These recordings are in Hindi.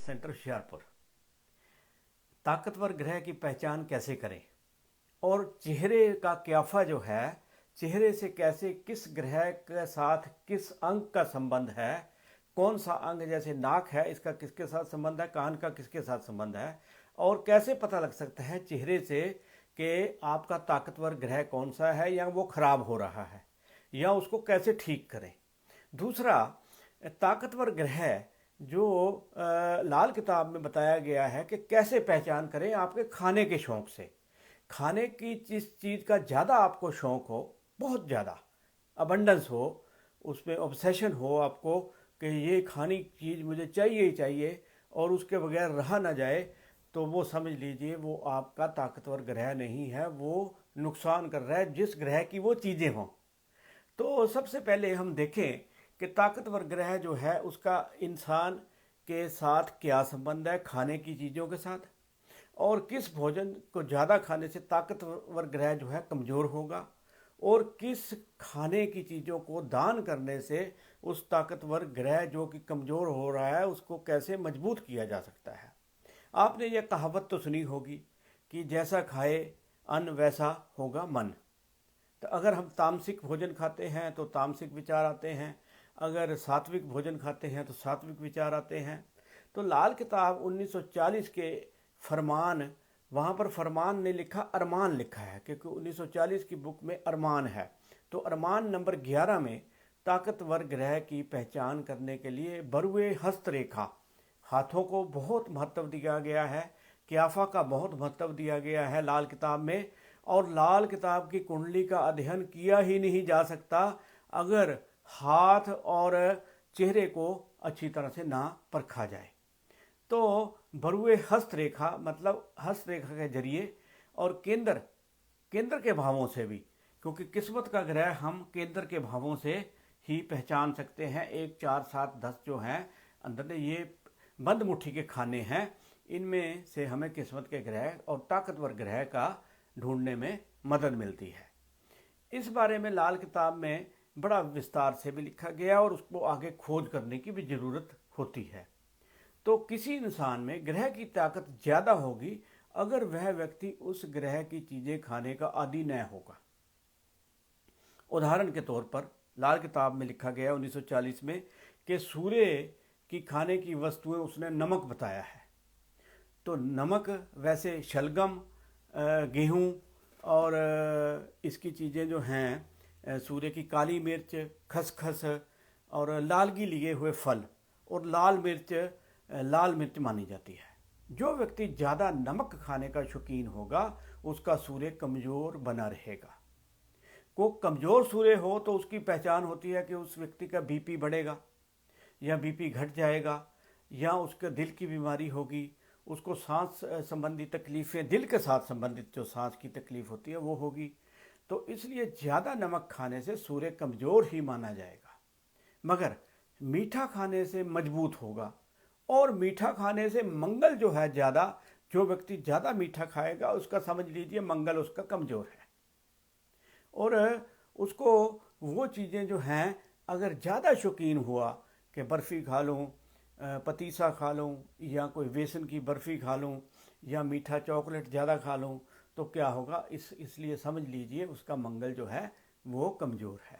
सेंटर हुशियारपुर। ताकतवर ग्रह की पहचान कैसे करें और चेहरे का क्याफा जो है, चेहरे से कैसे किस ग्रह के साथ किस अंग का संबंध है, कौन सा अंग जैसे नाक है इसका किसके साथ संबंध है, कान का किसके साथ संबंध है, और कैसे पता लग सकता है चेहरे से कि आपका ताकतवर ग्रह कौन सा है या वो खराब हो रहा है या उसको कैसे ठीक करें। दूसरा, ताकतवर ग्रह जो लाल किताब में बताया गया है कि कैसे पहचान करें आपके खाने के शौक़ से। खाने की जिस चीज़ का ज़्यादा आपको शौक़ हो, बहुत ज़्यादा अबंडेंस हो, उसमें ऑब्सेशन हो आपको कि ये खाने की चीज़ मुझे चाहिए ही चाहिए और उसके बगैर रहा ना जाए, तो वो समझ लीजिए वो आपका ताकतवर ग्रह नहीं है, वो नुकसान कर रहा है जिस ग्रह की वो चीज़ें हों। तो सबसे पहले हम देखें कि ताकतवर ग्रह जो है उसका इंसान के साथ क्या संबंध है, खाने की चीज़ों के साथ, और किस भोजन को ज़्यादा खाने से ताकतवर ग्रह जो है कमज़ोर होगा, और किस खाने की चीज़ों को दान करने से उस ताकतवर ग्रह जो कि कमज़ोर हो रहा है उसको कैसे मजबूत किया जा सकता है। आपने ये कहावत तो सुनी होगी कि जैसा खाए अन्न वैसा होगा मन। तो अगर हम तामसिक भोजन खाते हैं तो तामसिक विचार आते हैं, अगर सात्विक भोजन खाते हैं तो सात्विक विचार आते हैं। तो लाल किताब 1940 के फरमान, वहाँ पर फरमान ने लिखा अरमान लिखा है, क्योंकि 1940 की बुक में अरमान है। तो अरमान नंबर 11 में ताकतवर ग्रह की पहचान करने के लिए बरुए हस्तरेखा, हाथों को बहुत महत्व दिया गया है, क्याफा का बहुत महत्व दिया गया है लाल किताब में। और लाल किताब की कुंडली का अध्ययन किया ही नहीं जा सकता अगर हाथ और चेहरे को अच्छी तरह से ना परखा जाए। तो बरुए हस्तरेखा मतलब हस्तरेखा के जरिए और केंद्र के भावों से भी, क्योंकि किस्मत का ग्रह हम केंद्र के भावों से ही पहचान सकते हैं। 1, 4, 7, 10 जो हैं अंदर ने, ये बंद मुट्ठी के खाने हैं, इनमें से हमें किस्मत के ग्रह और ताकतवर ग्रह का ढूंढने में मदद मिलती है। इस बारे में लाल किताब में बड़ा विस्तार से भी लिखा गया और उसको आगे खोज करने की भी ज़रूरत होती है। तो किसी इंसान में ग्रह की ताकत ज़्यादा होगी अगर वह व्यक्ति उस ग्रह की चीज़ें खाने का आदी न होगा। उदाहरण के तौर पर लाल किताब में लिखा गया 1940 में कि सूर्य की खाने की वस्तुएं उसने नमक बताया है। तो नमक वैसे शलगम, गेहूँ और इसकी चीज़ें जो हैं, सूर्य की काली मिर्च, खसखस और लालगी लिए हुए फल और लाल मिर्च मानी जाती है। जो व्यक्ति ज़्यादा नमक खाने का शौकीन होगा उसका सूर्य कमज़ोर बना रहेगा। को कमज़ोर सूर्य हो तो उसकी पहचान होती है कि उस व्यक्ति का बीपी बढ़ेगा या बीपी घट जाएगा, या उसके दिल की बीमारी होगी, उसको सांस संबंधी तकलीफ़ें, दिल के साथ संबंधित जो सांस की तकलीफ़ होती है वो होगी। तो इसलिए ज़्यादा नमक खाने से सूर्य कमज़ोर ही माना जाएगा। मगर मीठा खाने से मजबूत होगा, और मीठा खाने से मंगल जो है ज़्यादा, जो व्यक्ति ज़्यादा मीठा खाएगा उसका समझ लीजिए मंगल उसका कमज़ोर है, और उसको वो चीज़ें जो हैं अगर ज़्यादा शौकीन हुआ कि बर्फ़ी खा लूँ, पतीसा खा लूँ, या कोई बेसन की बर्फ़ी खा लूँ, या मीठा चॉकलेट ज़्यादा खा लूँ, तो क्या होगा, इसलिए समझ लीजिए उसका मंगल जो है वो कमज़ोर है।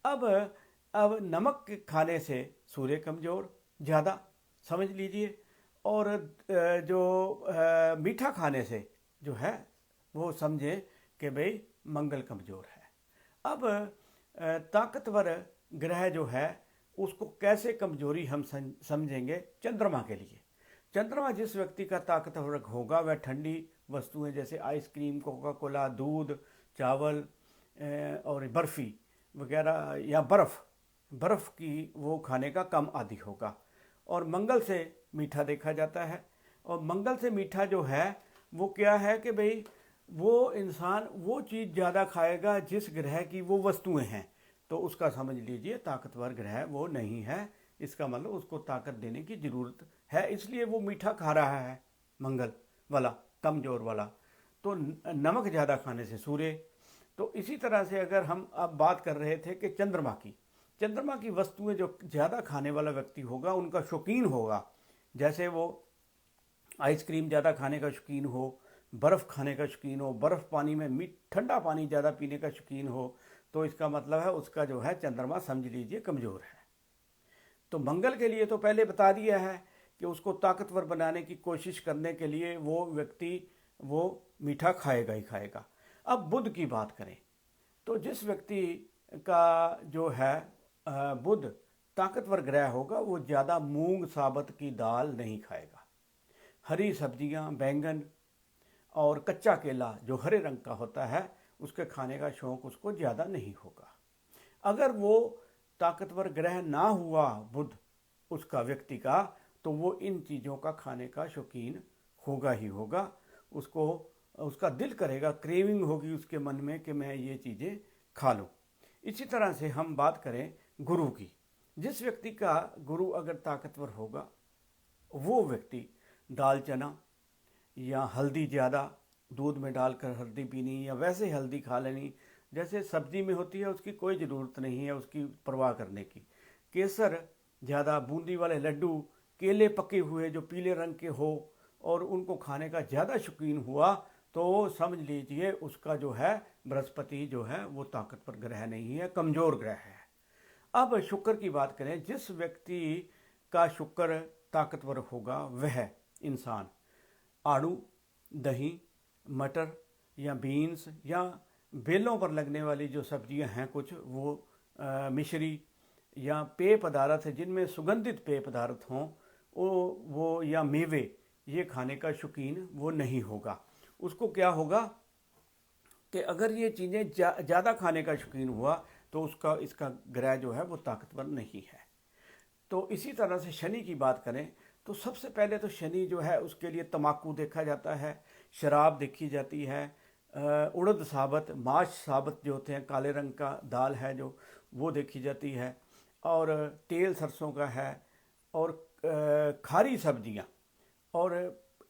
अब नमक खाने से सूर्य कमज़ोर ज़्यादा समझ लीजिए, और जो मीठा खाने से जो है वो समझें कि भाई मंगल कमज़ोर है। अब ताकतवर ग्रह जो है उसको कैसे कमजोरी हम समझेंगे। चंद्रमा के लिए, चंद्रमा जिस व्यक्ति का ताकतवर होगा वह ठंडी वस्तुएं जैसे आइसक्रीम, कोका कोला, दूध, चावल और बर्फ़ी वगैरह या बर्फ़ की वो खाने का कम आदी होगा। और मंगल से मीठा देखा जाता है, और मंगल से मीठा जो है वो क्या है कि भाई वो इंसान वो चीज़ ज़्यादा खाएगा जिस ग्रह की वो वस्तुएं हैं, तो उसका समझ लीजिए ताकतवर ग्रह वो नहीं है। इसका मतलब उसको ताकत देने की ज़रूरत है, इसलिए वो मीठा खा रहा है मंगल वाला, कमज़ोर वाला। तो नमक ज़्यादा खाने से सूर्य। तो इसी तरह से अगर हम अब बात कर रहे थे कि चंद्रमा की वस्तुएं जो ज़्यादा खाने वाला व्यक्ति होगा, उनका शौकीन होगा जैसे वो आइसक्रीम ज़्यादा खाने का शौकीन हो, बर्फ़ खाने का शौकीन हो, बर्फ़ पानी में ठंडा पानी ज़्यादा पीने का शौकीन हो, तो इसका मतलब है उसका जो है चंद्रमा समझ लीजिए कमज़ोर है। तो मंगल के लिए तो पहले बता दिया है कि उसको ताकतवर बनाने की कोशिश करने के लिए वो व्यक्ति वो मीठा खाएगा ही खाएगा। अब बुध की बात करें तो जिस व्यक्ति का जो है बुध ताकतवर ग्रह होगा वो ज़्यादा मूंग साबत की दाल नहीं खाएगा। हरी सब्जियां, बैंगन और कच्चा केला जो हरे रंग का होता है उसके खाने का शौक उसको ज़्यादा नहीं होगा। अगर वो ताकतवर ग्रह ना हुआ बुध उसका व्यक्ति का, तो वो इन चीज़ों का खाने का शौकीन होगा ही होगा। उसको उसका दिल करेगा, क्रेविंग होगी उसके मन में कि मैं ये चीज़ें खा लूँ। इसी तरह से हम बात करें गुरु की, जिस व्यक्ति का गुरु अगर ताकतवर होगा वो व्यक्ति दाल चना या हल्दी ज़्यादा दूध में डालकर हल्दी पीनी या वैसे हल्दी खा लेनी जैसे सब्जी में होती है, उसकी कोई ज़रूरत नहीं है उसकी परवाह करने की। केसर ज़्यादा, बूंदी वाले लड्डू, केले पके हुए जो पीले रंग के हो और उनको खाने का ज़्यादा शौकीन हुआ तो समझ लीजिए उसका जो है बृहस्पति जो है वो ताकतवर ग्रह नहीं है, कमज़ोर ग्रह है। अब शुक्र की बात करें, जिस व्यक्ति का शुक्र ताकतवर होगा वह इंसान आड़ू, दही, मटर या बीन्स या बेलों पर लगने वाली जो सब्जियां हैं कुछ वो मिश्री या पेय पदार्थ जिनमें सुगंधित पेय पदार्थ हों वो या मेवे ये खाने का शौकीन वो नहीं होगा। उसको क्या होगा कि अगर ये चीज़ें ज़्यादा खाने का शौकीन हुआ तो उसका इसका ग्रह जो है वो ताकतवर नहीं है। तो इसी तरह से शनि की बात करें तो सबसे पहले तो शनि जो है उसके लिए तम्बाकू देखा जाता है, शराब देखी जाती है, उड़द साबत, माश साबत जो होते हैं काले रंग का दाल है जो वो देखी जाती है, और तेल सरसों का है, और खारी सब्जियां, और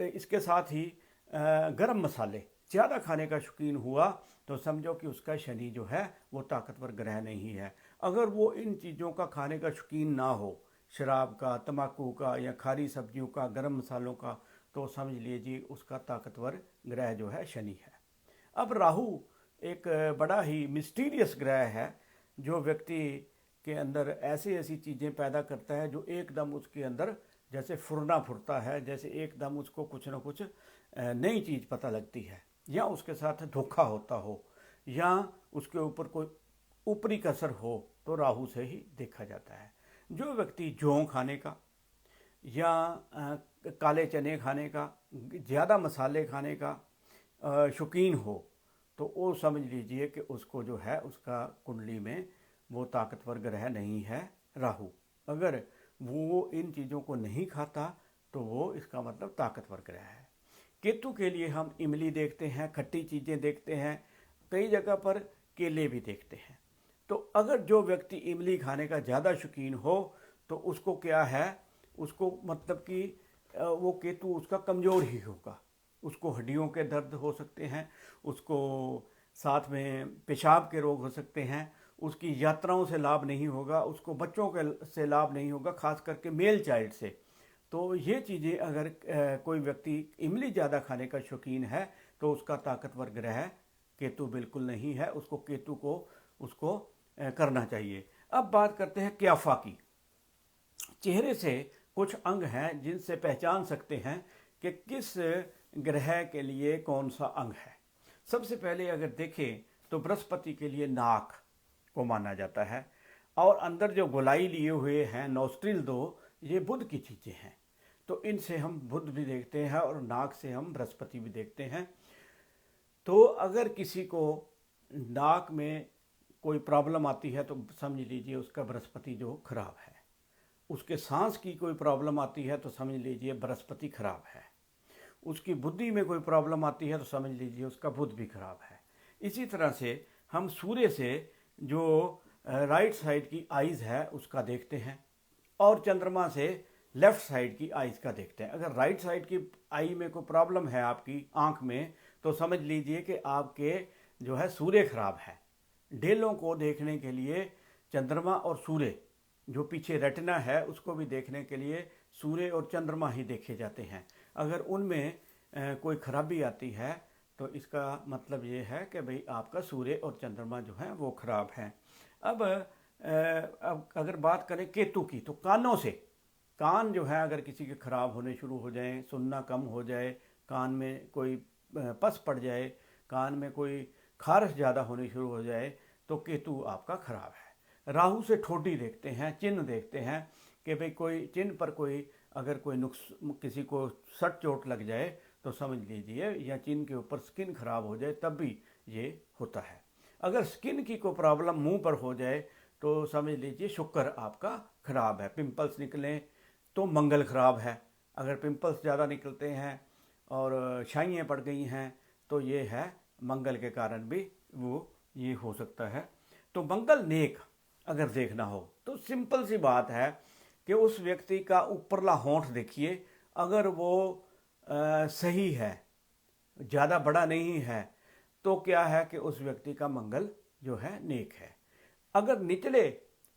इसके साथ ही गरम मसाले ज़्यादा खाने का शौकीन हुआ तो समझो कि उसका शनि जो है वो ताकतवर ग्रह नहीं है। अगर वो इन चीज़ों का खाने का शौकीन ना हो, शराब का, तम्बाकू का या खारी सब्जियों का, गरम मसालों का, तो समझ लीजिए उसका ताकतवर ग्रह जो है शनि है। अब राहु एक बड़ा ही मिस्टीरियस ग्रह है जो व्यक्ति के अंदर ऐसी ऐसी चीज़ें पैदा करता है जो एकदम उसके अंदर जैसे फुरना फुरता है, जैसे एकदम उसको कुछ ना कुछ नई चीज़ पता लगती है, या उसके साथ धोखा होता हो या उसके ऊपर कोई ऊपरी कसर हो तो राहु से ही देखा जाता है। जो व्यक्ति जौ खाने का या काले चने खाने का, ज़्यादा मसाले खाने का शौकीन हो तो वो समझ लीजिए कि उसको जो है उसका कुंडली में वो ताकतवर ग्रह नहीं है राहु। अगर वो इन चीज़ों को नहीं खाता तो वो इसका मतलब ताकतवर ग्रह है। केतु के लिए हम इमली देखते हैं, खट्टी चीज़ें देखते हैं, कई जगह पर केले भी देखते हैं। तो अगर जो व्यक्ति इमली खाने का ज़्यादा शौकीन हो तो उसको क्या है, उसको मतलब कि वो केतु उसका कमज़ोर ही होगा। उसको हड्डियों के दर्द हो सकते हैं, उसको साथ में पेशाब के रोग हो सकते हैं, उसकी यात्राओं से लाभ नहीं होगा, उसको बच्चों के से लाभ नहीं होगा, खास करके मेल चाइल्ड से। तो ये चीज़ें अगर कोई व्यक्ति इमली ज़्यादा खाने का शौकीन है तो उसका ताकतवर ग्रह केतु बिल्कुल नहीं है, उसको केतु को उसको करना चाहिए। अब बात करते हैं क्याफा की। चेहरे से कुछ अंग हैं जिनसे पहचान सकते हैं कि किस ग्रह के लिए कौन सा अंग है। सबसे पहले अगर देखें तो बृहस्पति के लिए नाक को माना जाता है, और अंदर जो गोलाई लिए हुए हैं नोस्ट्रिल दो, ये बुध की चीज़ें हैं। तो इनसे हम बुध भी देखते हैं और नाक से हम बृहस्पति भी देखते हैं। तो अगर किसी को नाक में कोई प्रॉब्लम आती है तो समझ लीजिए उसका बृहस्पति जो खराब है। उसके सांस की कोई प्रॉब्लम आती है तो समझ लीजिए बृहस्पति खराब है। उसकी बुद्धि में कोई प्रॉब्लम आती है तो समझ लीजिए उसका बुध भी खराब है। इसी तरह से हम सूर्य से जो राइट साइड की आइज़ है उसका देखते हैं, और चंद्रमा से लेफ्ट साइड की आइज़ का देखते हैं। अगर राइट साइड की आई में कोई प्रॉब्लम है आपकी आंख में तो समझ लीजिए कि आपके जो है सूर्य खराब है। डेलों को देखने के लिए चंद्रमा और सूर्य, जो पीछे रेटिना है उसको भी देखने के लिए सूर्य और चंद्रमा ही देखे जाते हैं। अगर उनमें कोई खराबी आती है तो इसका मतलब ये है कि भाई आपका सूर्य और चंद्रमा जो है वो खराब हैं। अब अगर बात करें केतु की, तो कानों से, कान जो है अगर किसी के खराब होने शुरू हो जाएं, सुनना कम हो जाए, कान में कोई पस पड़ जाए, कान में कोई खारिश ज़्यादा होनी शुरू हो जाए, तो केतु आपका खराब है। राहु से ठोडी देखते हैं, चिन्ह देखते हैं कि भाई कोई चिन्ह पर कोई अगर कोई नुक्स किसी को सट चोट लग जाए तो समझ लीजिए, या चिन्ह के ऊपर स्किन खराब हो जाए तब भी ये होता है। अगर स्किन की कोई प्रॉब्लम मुंह पर हो जाए तो समझ लीजिए शुक्र आपका खराब है। पिंपल्स निकलें तो मंगल खराब है। अगर पिंपल्स ज़्यादा निकलते हैं और छाइयाँ पड़ गई हैं तो ये है मंगल के कारण भी वो ये हो सकता है। तो मंगल नेक अगर देखना हो तो सिंपल सी बात है कि उस व्यक्ति का ऊपरला होंठ देखिए, अगर वो सही है, ज़्यादा बड़ा नहीं है, तो क्या है कि उस व्यक्ति का मंगल जो है नेक है। अगर निचले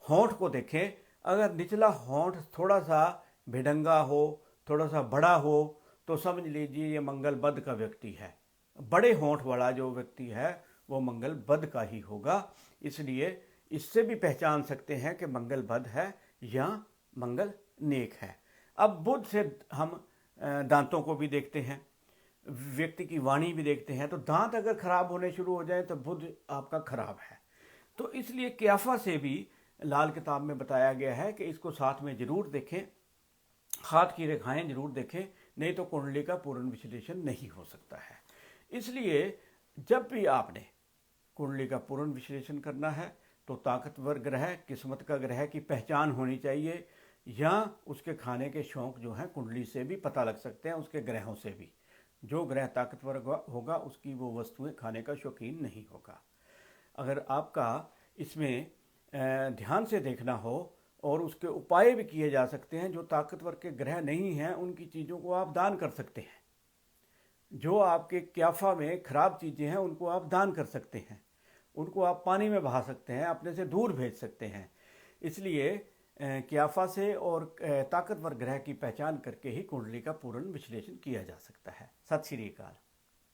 होंठ को देखें, अगर निचला होंठ थोड़ा सा भिडंगा हो, थोड़ा सा बड़ा हो, तो समझ लीजिए ये मंगल बद का व्यक्ति है। बड़े होंठ वाला जो व्यक्ति है वो मंगल बद का ही होगा। इसलिए इससे भी पहचान सकते हैं कि मंगल बद है या मंगल नेक है। अब बुध से हम दांतों को भी देखते हैं, व्यक्ति की वाणी भी देखते हैं। तो दांत अगर खराब होने शुरू हो जाए तो बुध आपका खराब है। तो इसलिए क्याफा से भी लाल किताब में बताया गया है कि इसको साथ में जरूर देखें, हाथ की रेखाएं जरूर देखें, नहीं तो कुंडली का पूर्ण विश्लेषण नहीं हो सकता है। इसलिए जब भी आपने कुंडली का पूर्ण विश्लेषण करना है तो ताकतवर ग्रह, किस्मत का ग्रह की पहचान होनी चाहिए, या उसके खाने के शौक जो हैं कुंडली से भी पता लग सकते हैं, उसके ग्रहों से भी। जो ग्रह ताकतवर होगा उसकी वो वस्तुएं खाने का शौकीन नहीं होगा। अगर आपका इसमें ध्यान से देखना हो और उसके उपाय भी किए जा सकते हैं, जो ताकतवर के ग्रह नहीं हैं उनकी चीज़ों को आप दान कर सकते हैं। जो आपके क्याफा में खराब चीज़ें हैं उनको आप दान कर सकते हैं, उनको आप पानी में बहा सकते हैं, अपने से दूर भेज सकते हैं। इसलिए क्याफा से और ताकतवर ग्रह की पहचान करके ही कुंडली का पूर्ण विश्लेषण किया जा सकता है। सत श्री अकाल।